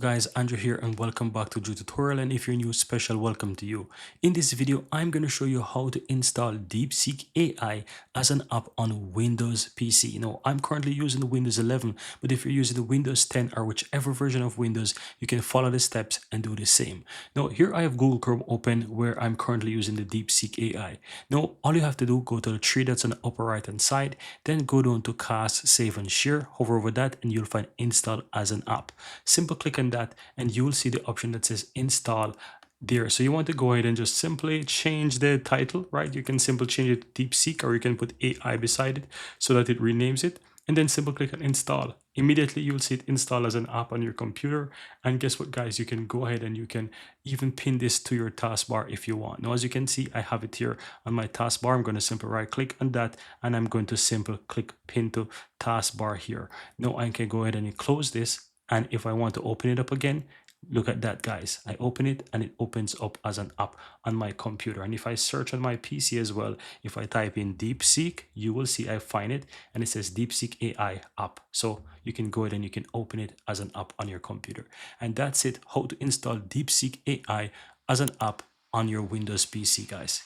guys, Andrew here and welcome back to the tutorial, and if you're new, special welcome to you. In this video, I'm going to show you how to install DeepSeek AI as an app on Windows PC. I'm currently using the Windows 11, but if you're using the Windows 10 or whichever version of Windows, you can follow the steps and do the same. Now here I have Google Chrome open where I'm currently using the DeepSeek AI. Now all you have to do, go to the three dots on the upper right hand side, then go down to cast, save and share, hover over that and you'll find install as an app. Simple click on that and you will see the option that says install there. So you want to go ahead and just simply change the title, right? You can simply change it to DeepSeek or you can put AI beside it so that it renames it, and then simple click on install. Immediately you'll see it install as an app on your computer. And guess what, guys, you can go ahead and you can even pin this to your taskbar if you want. Now as you can see, I have it here on my taskbar. I'm going to simply right click on that and I'm going to simply click pin to taskbar here. Now I can go ahead and close this, and if I want to open it up again, look at that, guys. I open it and it opens up as an app on my computer. And if I search on my PC as well, if I type in DeepSeek, you will see I find it and it says DeepSeek AI app. So you can go ahead and you can open it as an app on your computer. And that's it, how to install DeepSeek AI as an app on your Windows PC, guys.